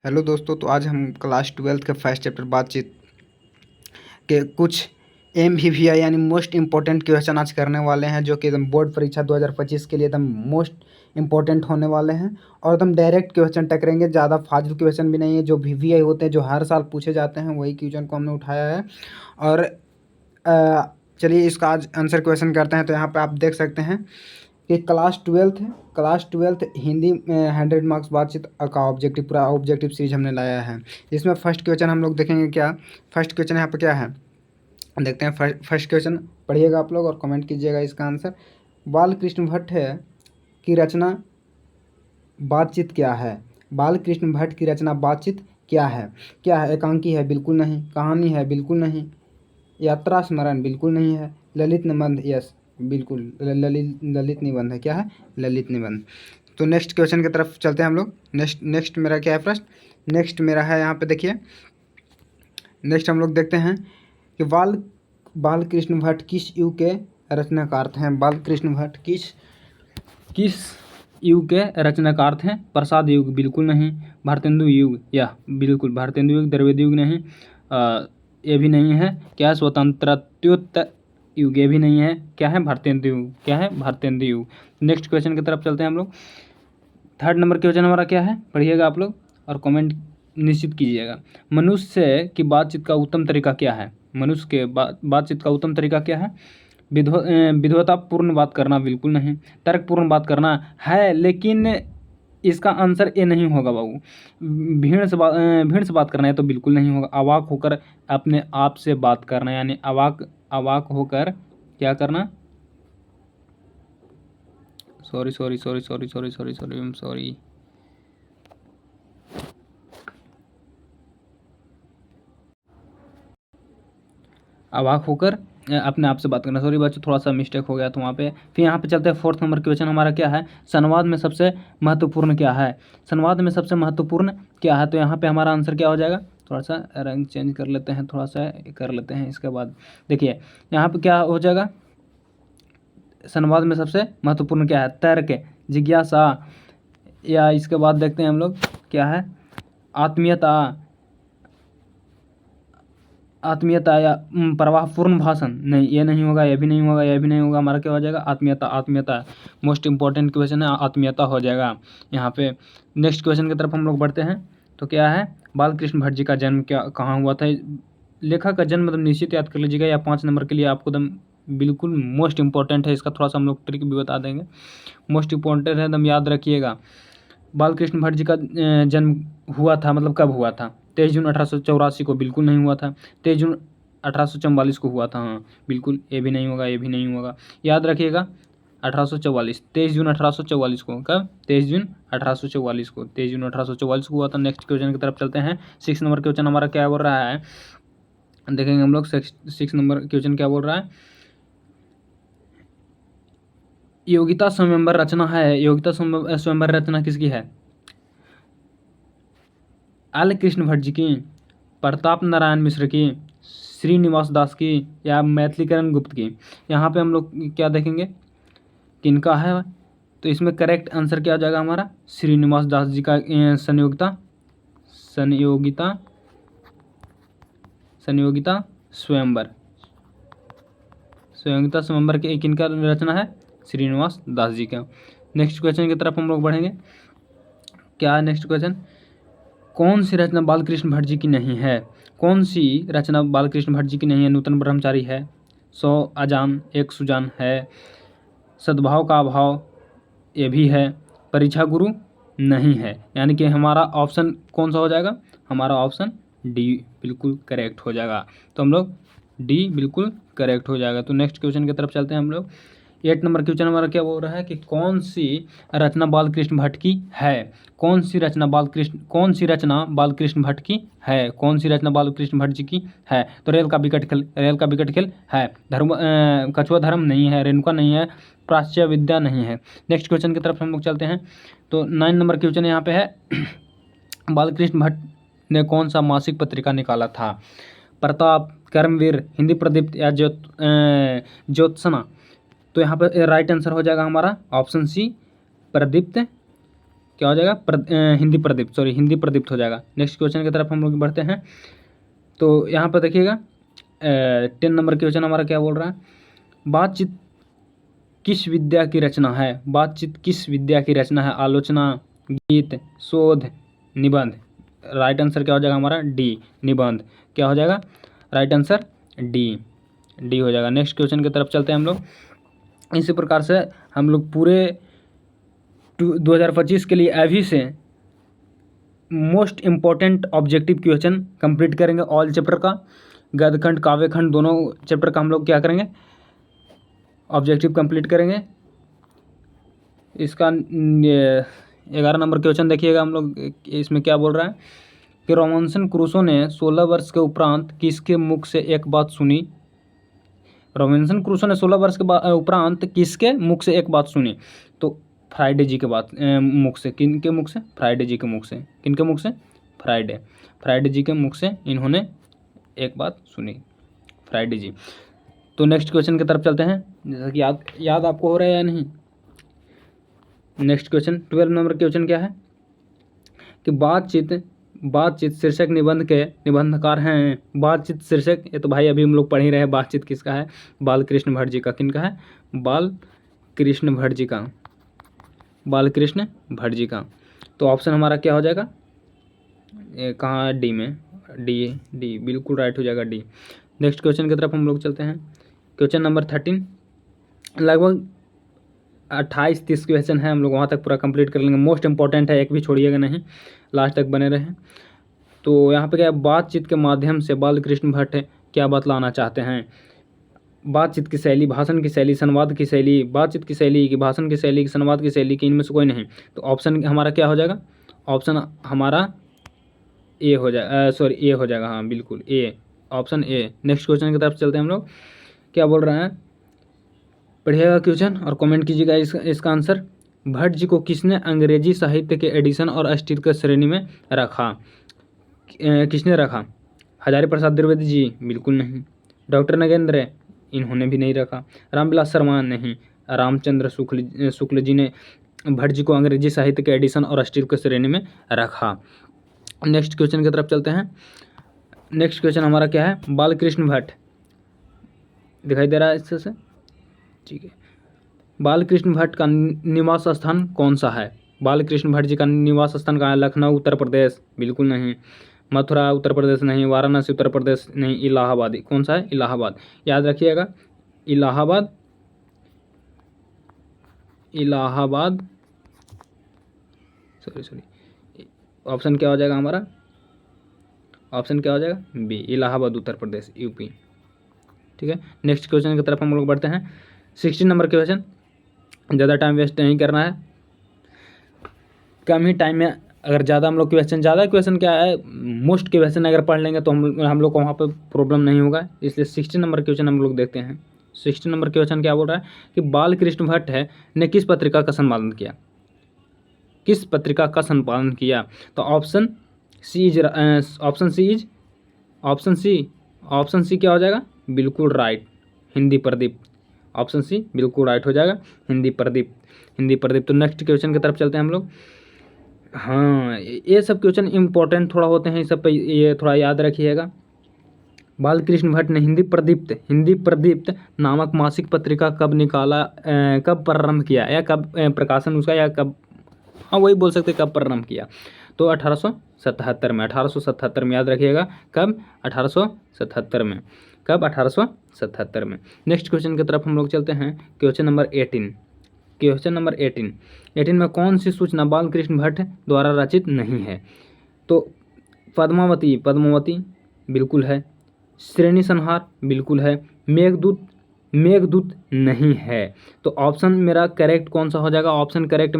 Hello दोस्तों, तो आज हम क्लास 12th के फर्स्ट चैप्टर बातचीत के कुछ MVVI यानी मोस्ट इम्पोर्टेंट क्वेश्चन आज करने वाले हैं, जो कि एकदम बोर्ड परीक्षा 2025 के लिए एकदम मोस्ट इम्पोर्टेंट होने वाले हैं। और एकदम डायरेक्ट क्वेश्चन टकरेंगे, ज़्यादा फाजिल क्वेश्चन भी नहीं है। जो VVI होते हैं, जो हर साल पूछे जाते हैं, वही क्वेश्चन को हमने उठाया है। और चलिए इसका आज आंसर क्वेश्चन करते हैं। तो यहाँ पर आप देख सकते हैं कि क्लास ट्वेल्थ हिंदी 100 मार्क्स बातचीत का ऑब्जेक्टिव, पूरा ऑब्जेक्टिव सीरीज हमने लाया है। इसमें फर्स्ट क्वेश्चन हम लोग देखेंगे। क्या फर्स्ट क्वेश्चन यहाँ पे क्या है, देखते हैं। फर्स्ट क्वेश्चन पढ़िएगा आप लोग और कमेंट कीजिएगा इसका आंसर। बालकृष्ण भट्ट की रचना बातचीत क्या है? बालकृष्ण भट्ट की रचना बातचीत क्या है? क्या है? एकांकी है? बिल्कुल नहीं। कहानी है? बिल्कुल नहीं। यात्रा स्मरण? बिल्कुल नहीं है। ललित निबंध? यस बिल्कुल। ललित निबंध है। क्या है? ललित निबंध। तो नेक्स्ट क्वेश्चन की तरफ चलते हैं हम लोग। नेक्स्ट मेरा क्या है प्रश्न? नेक्स्ट मेरा है, यहाँ पे देखिए। नेक्स्ट हम लोग देखते हैं कि बालकृष्ण भट्ट किस युग के रचनाकार हैं? बालकृष्ण भट्ट किस युग के रचनाकार थे? प्रसाद युग? बिल्कुल नहीं। भारतेंदु युग? या बिल्कुल। भारतेंदु युग? द्रविड़ युग? नहीं। ये भी नहीं है। क्या है? स्वतंत्रत्योत्तर युग? ये भी नहीं है। क्या है? भारतेंदु युग। क्या है? भारतेंदु युग। नेक्स्ट क्वेश्चन की तरफ चलते हैं हम लोग। थर्ड नंबर क्वेश्चन हमारा क्या है, पढ़िएगा आप लोग और कमेंट निश्चित कीजिएगा। मनुष्य की बातचीत का उत्तम तरीका क्या है? मनुष्य के बातचीत का उत्तम तरीका क्या है? विद्वतापूर्ण बात करना? बिल्कुल नहीं। तर्कपूर्ण बात करना है, लेकिन इसका आंसर ए नहीं होगा बाबू। भीड़ से बात करना है तो बिल्कुल नहीं होगा। अवाक होकर अपने आप से बात करना, यानी अवाक होकर क्या करना? Sorry I am sorry. अवाक होकर अपने आप से बात करना। सॉरी बच्चों, थोड़ा सा मिस्टेक हो गया तो वहाँ पे। फिर यहाँ पे चलते हैं। फोर्थ नंबर क्वेश्चन हमारा क्या है? संवाद में सबसे महत्वपूर्ण क्या है? संवाद में सबसे महत्वपूर्ण क्या है? तो यहाँ पे हमारा आंसर क्या हो जाएगा? थोड़ा सा रंग चेंज कर लेते हैं, थोड़ा सा कर लेते हैं। इसके बाद देखिए यहाँ पे क्या हो जाएगा? संवाद में सबसे महत्वपूर्ण क्या है? तर्क, जिज्ञासा, या इसके बाद देखते हैं हम लोग क्या है? आत्मीयता या प्रवाहपूर्ण भाषण? नहीं, ये नहीं होगा, ये भी नहीं होगा, ये भी नहीं होगा। हमारा क्या हो जाएगा? आत्मीयता मोस्ट इंपॉर्टेंट क्वेश्चन है, आत्मीयता हो जाएगा यहाँ पे। नेक्स्ट क्वेश्चन की तरफ हम लोग बढ़ते हैं। तो क्या है? बालकृष्ण भट्ट जी का जन्म कहाँ हुआ था? लेखक का जन्म मतलब निश्चित याद कर लीजिएगा, या 5 नंबर के लिए आपको एकदम बिल्कुल मोस्ट इंपॉर्टेंट है। इसका थोड़ा सा हम लोग ट्रिक भी बता देंगे, मोस्ट इंपॉर्टेंट है, एकदम याद रखिएगा। बालकृष्ण भट्ट जी का जन्म हुआ था, मतलब कब हुआ था? 23 जून 1884 को? बिल्कुल नहीं हुआ था। 23 जून 1844 को हुआ था। हाँ बिल्कुल, ये भी नहीं होगा, ये भी नहीं होगा। याद रखिएगा 1844, 23 जून 1844 को। कब? 23 जून 1844 को, 23 जून 1844 को हुआ था। नेक्स्ट क्वेश्चन की तरफ चलते हैं। 6 नंबर क्वेश्चन हमारा क्या बोल रहा है, देखेंगे हम लोग। 6 नंबर क्वेश्चन क्या बोल रहा है? योगिता स्वयंवर रचना है। योगिता स्वयंवर रचना किसकी है? आल कृष्ण भट्ट जी की, प्रताप नारायण मिश्र की, श्रीनिवास दास की, या मैथिलीकरण गुप्त की? यहाँ पे हम लोग क्या देखेंगे, किनका है? तो इसमें करेक्ट आंसर क्या आ जाएगा हमारा? श्रीनिवास दास जी का संयोगिता स्वयंवर। संयोगिता स्वयंवर के किनका रचना है? श्रीनिवास दास जी का। नेक्स्ट क्वेश्चन की तरफ हम लोग बढ़ेंगे। क्या है नेक्स्ट क्वेश्चन? कौन सी रचना बालकृष्ण भट्ट जी की नहीं है? कौन सी रचना बालकृष्ण भट्ट जी की नहीं है? नूतन ब्रह्मचारी है, 100 अजान एक सुजान है, सद्भाव का अभाव ये भी है, परीक्षा गुरु नहीं है। यानी कि हमारा ऑप्शन कौन सा हो जाएगा? हमारा ऑप्शन डी बिल्कुल करेक्ट हो जाएगा। तो हम लोग डी बिल्कुल करेक्ट हो जाएगा। तो नेक्स्ट क्वेश्चन की तरफ चलते हैं हम लोग। 8 नंबर क्वेश्चन हमारा क्या बोल रहा है कि कौन सी रचना बालकृष्ण भट्ट की है? कौन सी रचना बालकृष्ण भट्ट की है? कौन सी रचना बालकृष्ण भट्ट जी की है? तो रेल का विकट खेल है। कछुआ धर्म नहीं है। रेणुका नहीं है। प्राच्य विद्या नहीं है। नेक्स्ट क्वेश्चन की तरफ हम लोग चलते हैं। तो 9 नंबर क्वेश्चन यहाँ पे है बालकृष्ण भट्ट ने कौन सा मासिक पत्रिका निकाला था? प्रताप, कर्मवीर, हिंदी प्रदीप्त, या ज्योत्सना? तो यहाँ पर राइट आंसर हो जाएगा हमारा ऑप्शन सी, प्रदीप्त क्या हो जाएगा, हिंदी प्रदीप्त, सॉरी हिंदी प्रदीप्त हो जाएगा। नेक्स्ट क्वेश्चन की तरफ हम लोग बढ़ते हैं। तो यहाँ पर देखिएगा 10 नंबर क्वेश्चन हमारा क्या बोल रहा है, बातचीत किस विद्या की रचना है, बातचीत किस विद्या की रचना है, आलोचना, गीत, शोध, निबंध। राइट आंसर क्या हो जाएगा हमारा, डी, निबंध। क्या हो जाएगा राइट आंसर, डी, डी हो जाएगा। नेक्स्ट क्वेश्चन की तरफ चलते हैं हम लोग। इसी प्रकार से हम लोग पूरे 2025 के लिए अभी से most important objective question complete करेंगे ऑल चैप्टर का, गद्यखंड काव्यखंड दोनों चैप्टर का हम लोग क्या करेंगे, ऑब्जेक्टिव कंप्लीट करेंगे। इसका 11 नंबर क्वेश्चन देखिएगा हम लोग, इसमें क्या बोल रहा है कि रॉबिन्सन क्रूसो ने 16 वर्ष के उपरांत किसके मुख से एक बात सुनी, रॉबिन्सन क्रूसो ने 16 वर्ष के उपरांत किसके मुख से एक बात सुनी, तो फ्राइडे जी के मुख से, किन के मुख से, फ्राइडे जी के मुख से, किन के मुख से, फ्राइडे जी के मुख से इन्होंने एक बात सुनी, फ्राइडे जी। तो नेक्स्ट क्वेश्चन की तरफ चलते हैं, जैसा कि याद आपको हो रहा है या नहीं। नेक्स्ट क्वेश्चन 12 नंबर क्वेश्चन क्या है कि बातचीत शीर्षक निबंध के निबंधकार हैं, बातचीत शीर्षक, ये तो भाई अभी हम लोग पढ़ ही रहे हैं, बातचीत किसका है, बालकृष्ण भट्ट जी का, किनका है, बालकृष्ण भट्ट जी का, बालकृष्ण भट्ट जी का। तो ऑप्शन हमारा क्या हो जाएगा, कहाँ, डी में, डी बिल्कुल राइट हो जाएगा, डी। नेक्स्ट क्वेश्चन की तरफ हम लोग चलते हैं। क्वेश्चन नंबर 13, लगभग 28-30 क्वेश्चन है, हम लोग वहाँ तक पूरा कंप्लीट कर लेंगे, मोस्ट इंपॉर्टेंट है, एक भी छोड़िएगा नहीं, लास्ट तक बने रहें। तो यहाँ पे क्या है, बातचीत के माध्यम से बालकृष्ण भट्ट क्या बतलाना चाहते हैं, बातचीत की शैली, भाषण की शैली, संवाद की शैली, बातचीत की शैली की, भाषण की शैली की, संवाद की शैली की, इनमें से कोई नहीं। तो ऑप्शन हमारा क्या हो जाएगा, ऑप्शन हमारा ए हो जाएगा, सॉरी ए हो जाएगा, हाँ बिल्कुल ए, ऑप्शन ए। नेक्स्ट क्वेश्चन की तरफ चलते हैं हम लोग, क्या बोल रहे हैं, पढ़िएगा क्वेश्चन और कमेंट कीजिएगा इसका आंसर। भट्ट जी को किसने अंग्रेजी साहित्य के एडिशन और अस्टीकर श्रेणी में रखा, किसने रखा, हजारी प्रसाद द्विवेदी जी, बिल्कुल नहीं। डॉक्टर नगेंद्र, इन्होंने भी नहीं रखा। रामविलास शर्मा, नहीं। रामचंद्र शुक्ल जी ने भट्ट जी को अंग्रेजी साहित्य के एडिशन और अस्टीकर श्रेणी में रखा। नेक्स्ट क्वेश्चन की तरफ चलते हैं। नेक्स्ट क्वेश्चन हमारा क्या है, बालकृष्ण भट्ट, दिखाई दे रहा है इससे, ठीक है। बालकृष्ण भट्ट का निवास स्थान कौन सा है, बालकृष्ण भट्ट जी का निवास स्थान कहाँ है, लखनऊ उत्तर प्रदेश, बिल्कुल नहीं। मथुरा उत्तर प्रदेश नहीं, वाराणसी उत्तर प्रदेश नहीं, इलाहाबाद, कौन सा है, इलाहाबाद, याद रखिएगा, इलाहाबाद, इलाहाबाद, सॉरी, ऑप्शन क्या हो जाएगा हमारा, ऑप्शन क्या हो जाएगा, बी, इलाहाबाद उत्तर प्रदेश, यूपी, ठीक है। नेक्स्ट क्वेश्चन की तरफ हम लोग बढ़ते हैं। 16 नंबर क्वेश्चन, ज़्यादा टाइम वेस्ट नहीं करना है, कम ही टाइम में, अगर ज़्यादा हम लोग ज़्यादा क्वेश्चन क्या है, मोस्ट क्वेश्चन अगर पढ़ लेंगे तो हम लोग को वहाँ पर प्रॉब्लम नहीं होगा, इसलिए 16 नंबर क्वेश्चन हम लोग देखते हैं। 16 नंबर क्वेश्चन क्या बोल रहा है कि बालकृष्ण भट्ट ने किस पत्रिका का संपादन किया, किस पत्रिका का संपादन किया, तो ऑप्शन सी क्या हो जाएगा, बिल्कुल right, Hindi Pradeep, option C बिल्कुल राइट हो जाएगा, हिंदी प्रदीप। तो नेक्स्ट क्वेश्चन की तरफ चलते हैं हम लोग। हाँ, ये सब क्वेश्चन इंपॉर्टेंट थोड़ा होते हैं, इस सब पे ये थोड़ा याद रखिएगा। बालकृष्ण भट्ट ने हिंदी प्रदीप्त नामक मासिक पत्रिका कब निकाला, कब प्रारंभ किया, या कब प्रकाशन उसका, या कब, हाँ वही बोल सकते कब प्रारंभ किया, तो 1877 में, 1877 में, याद रखिएगा, कब, 1877 में, कब, 1877 में। नेक्स्ट क्वेश्चन की तरफ हम लोग चलते हैं। क्वेश्चन नंबर 18 में कौन सी सूचना बालकृष्ण भट्ट द्वारा रचित नहीं है, तो पद्मावती बिल्कुल है, श्रेणी संहार बिल्कुल है, मेघदूत नहीं है। तो ऑप्शन मेरा करेक्ट कौन सा हो जाएगा, ऑप्शन करेक्ट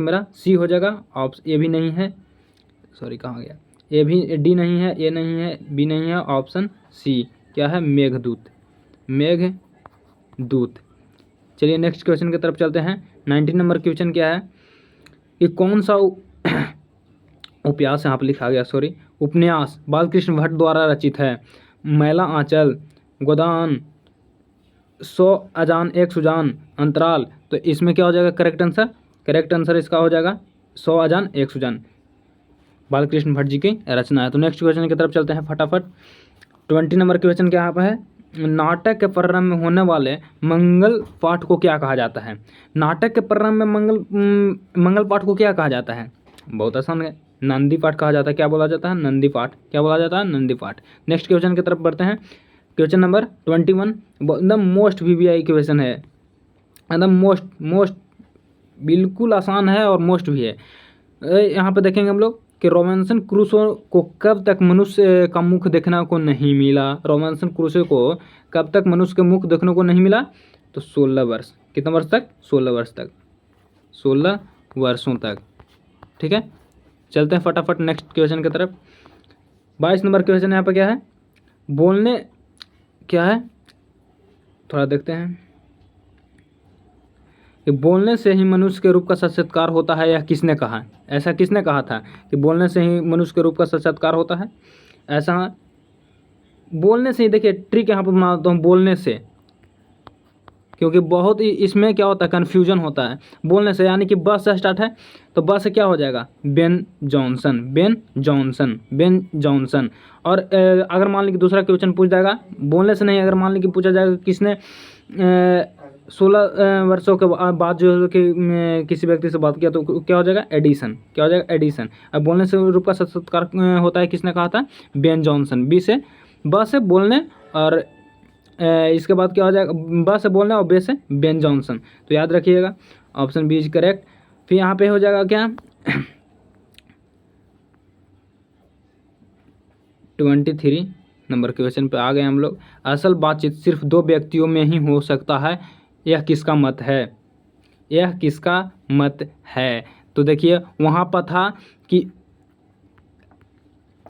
मेरा सी हो जाएगा, ऑप्शन ए भी नहीं है, सॉरी कहाँ गया, ए भी, डी नहीं है, ए नहीं है, बी नहीं है, ऑप्शन सी क्या है, मेघदूत। चलिए नेक्स्ट क्वेश्चन की तरफ चलते हैं। 19 नंबर क्वेश्चन क्या है कि कौन सा उपन्यास, यहाँ पर लिखा गया, सॉरी, उपन्यास बालकृष्ण भट्ट द्वारा रचित है, मैला आंचल, गोदान, 100 अजान एक सुजान, अंतराल। तो इसमें क्या हो जाएगा करेक्ट आंसर, करेक्ट आंसर इसका हो जाएगा 100 अजान 1 सुजान, बालकृष्ण भट्ट जी की रचना है। तो नेक्स्ट क्वेश्चन की तरफ चलते हैं फटाफट। 20 नंबर क्वेश्चन क्या यहाँ पर है, नाटक के प्रारंभ में होने वाले मंगल पाठ को क्या कहा जाता है। नाटक के प्रारंभ में मंगल पाठ को क्या कहा जाता है, बहुत आसान है, नंदी पाठ कहा जाता है। क्या बोला जाता है, नंदी पाठ। क्या बोला जाता है, नंदी पाठ। नेक्स्ट क्वेश्चन की तरफ बढ़ते हैं। क्वेश्चन नंबर 21 एकदम मोस्ट VVI क्वेश्चन है, एकदम मोस्ट बिल्कुल आसान है और मोस्ट भी है। यहाँ पे देखेंगे हम लोग कि रॉबिन्सन क्रूसो को कब तक मनुष्य का मुख देखने को नहीं मिला। रॉबिन्सन क्रूसो को कब तक मनुष्य का मुख देखने को नहीं मिला, तो 16 वर्ष। कितने वर्ष तक, 16 वर्ष तक, 16 वर्षों तक। ठीक है, चलते हैं फटाफट नेक्स्ट क्वेश्चन की तरफ। 22 नंबर क्वेश्चन यहाँ पर क्या है, बोलने क्या है, थोड़ा देखते हैं कि बोलने से ही मनुष्य के रूप का साक्षात्कार होता है, यह किसने कहा है। ऐसा किसने कहा था कि बोलने से ही मनुष्य के रूप का साक्षात्कार होता है। ऐसा बोलने से ही, देखिए ट्रिक यहाँ पर बनाता हूँ, बोलने से, क्योंकि बहुत ही इसमें क्या होता है, कन्फ्यूजन होता है। बोलने से यानी कि ब से स्टार्ट है, तो ब से क्या हो जाएगा, Ben Jonson, Ben Jonson, Ben Jonson. और अगर मान ली कि दूसरा क्वेश्चन पूछ जाएगा बोलने से नहीं, अगर मान ली कि पूछा जाएगा किसने 16 वर्षों के बाद जो है कि किसी व्यक्ति से बात किया, तो क्या हो जाएगा, एडिसन। क्या हो जाएगा, एडिसन। अब बोलने से रूप का साक्षात्कार होता है, किसने कहा था, बेन जॉनसन। बी से, ब से बोलने, और इसके बाद क्या हो जाएगा, ब से बोलने और बे से बेन जॉनसन। तो याद रखिएगा, ऑप्शन बी इज करेक्ट। फिर यहाँ पे हो जाएगा क्या 23 नंबर क्वेश्चन पे आ गए हम लोग। असल बातचीत सिर्फ 2 व्यक्तियों में ही हो सकता है, यह किसका मत है, यह किसका मत है। तो देखिए वहाँ पर था कि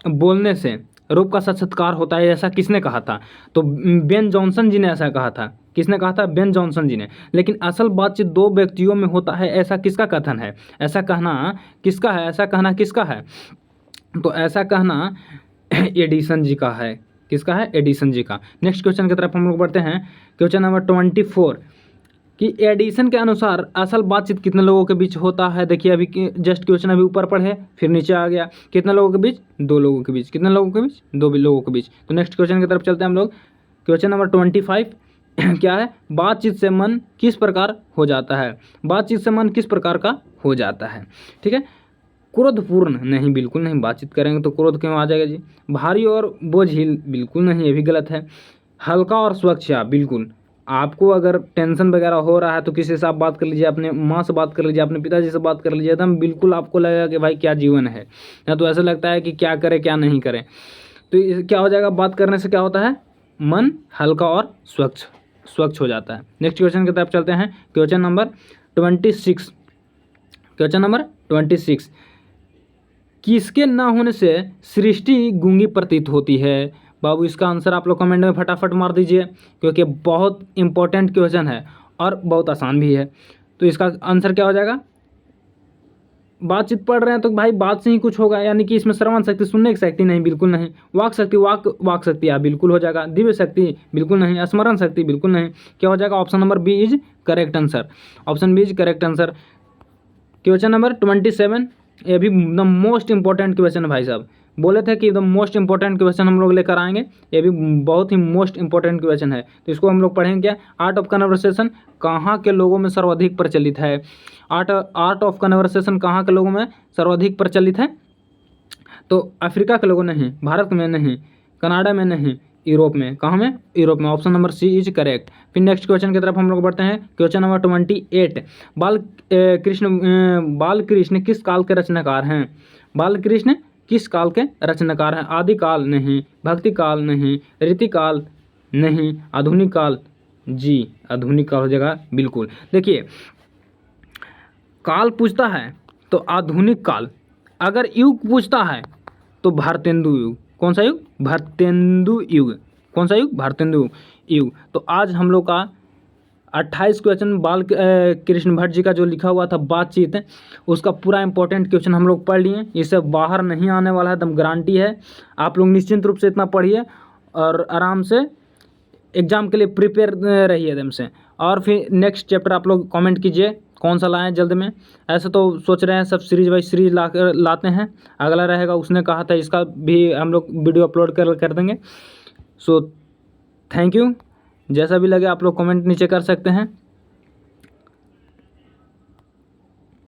बोलने से रूप का साक्षात्कार होता है, ऐसा किसने कहा था, तो बेन जॉनसन जी ने ऐसा कहा था। किसने कहा था, बेन जॉनसन जी ने। लेकिन असल बातचीत 2 व्यक्तियों में होता है, ऐसा किसका कथन है, ऐसा कहना किसका है, ऐसा कहना किसका है, तो ऐसा कहना एडिसन जी का है। किसका है, एडिसन जी का। नेक्स्ट क्वेश्चन की तरफ हम लोग बढ़ते हैं। क्वेश्चन नंबर 24 कि एडिसन के अनुसार असल बातचीत कितने लोगों के बीच होता है। देखिए अभी जस्ट क्वेश्चन अभी ऊपर पढ़े, फिर नीचे आ गया, कितने लोगों के बीच, 2 लोगों के बीच। कितने लोगों के बीच, 2 लोगों के बीच। तो नेक्स्ट क्वेश्चन की तरफ चलते हैं हम लोग। क्वेश्चन नंबर 25 क्या है, बातचीत से मन किस प्रकार हो जाता है। बातचीत से मन किस प्रकार का हो जाता है। ठीक है, क्रोधपूर्ण नहीं, बिल्कुल नहीं, बातचीत करेंगे तो क्रोध क्यों आ जाएगा जी। भारी और बोझिल, बिल्कुल नहीं, ये भी गलत है। हल्का और स्वच्छ, बिल्कुल। आपको अगर टेंशन वगैरह हो रहा है तो किसी से आप बात कर लीजिए, अपने माँ से बात कर लीजिए, अपने पिताजी से बात कर लीजिए, एकदम बिल्कुल आपको लगेगा कि भाई क्या जीवन है, या तो ऐसा लगता है कि क्या करें क्या नहीं करें। तो क्या हो जाएगा, बात करने से क्या होता है, मन हल्का और स्वच्छ हो जाता है। नेक्स्ट क्वेश्चन की तरफ चलते हैं। Question number 26। क्वेश्चन नंबर 26, किसके ना होने से सृष्टि गूंगी प्रतीत होती है। बाबू इसका आंसर आप लोग कमेंट में फटाफट मार दीजिए, क्योंकि बहुत इंपॉर्टेंट क्वेश्चन है और बहुत आसान भी है। तो इसका आंसर क्या हो जाएगा, बातचीत पढ़ रहे हैं तो भाई बात से ही कुछ होगा, यानी कि इसमें श्रवण शक्ति, सुनने की शक्ति नहीं, बिल्कुल नहीं। वाक शक्ति, वाक शक्ति बिल्कुल हो जाएगा। दिव्य शक्ति बिल्कुल नहीं। स्मरण शक्ति बिल्कुल नहीं। क्या हो जाएगा, option number B is correct answer. Option B is correct answer. Question number 27, ये भी द मोस्ट इंपॉर्टेंट क्वेश्चन है भाई साहब। बोले थे कि द मोस्ट इंपॉर्टेंट क्वेश्चन हम लोग लेकर आएंगे, ये भी बहुत ही मोस्ट इंपॉर्टेंट क्वेश्चन है। तो इसको हम लोग पढ़ेंगे क्या, आर्ट ऑफ कन्वर्सेशन कहाँ के लोगों में सर्वाधिक प्रचलित है। आर्ट ऑफ कन्वर्सेशन कहाँ के लोगों में सर्वाधिक प्रचलित है, तो अफ्रीका के लोगों नहीं, भारत में नहीं, कनाडा में नहीं, यूरोप में। कहाँ में, यूरोप में। Option number C is correct. फिर नेक्स्ट क्वेश्चन की तरफ हम लोग बढ़ते हैं। क्वेश्चन नंबर 28, बाल कृष्ण किस काल के रचनाकार हैं। बाल कृष्ण किस काल के रचनाकार हैं। आदिकाल नहीं, भक्ति काल नहीं, रीतिकाल नहीं, आधुनिक काल, जी आधुनिक काल हो जाएगा बिल्कुल। देखिए काल पूछता है तो आधुनिक काल, अगर युग पूछता है तो भारतेंदु युग। कौन सा युग, भारतेंदु युग। कौन सा युग, भारतेंदु युग। तो आज हम लोग का 28 क्वेश्चन बाल कृष्ण भट्ट जी का जो लिखा हुआ था बातचीत, उसका पूरा इंपॉर्टेंट क्वेश्चन हम लोग पढ़ लिए। इससे बाहर नहीं आने वाला है, एकदम गारंटी है। आप लोग निश्चिंत रूप से इतना पढ़िए और आराम से एग्ज़ाम के लिए प्रिपेयर रहिए एकदम से। और फिर नेक्स्ट चैप्टर आप लोग कमेंट कीजिए कौन सा लाएं जल्द में। ऐसे तो सोच रहे हैं सब सीरीज बाई सीरीज लाते हैं, अगला रहेगा उसने कहा था इसका भी हम लोग वीडियो अपलोड कर देंगे। सो थैंक यू, जैसा भी लगे आप लोग कमेंट नीचे कर सकते हैं।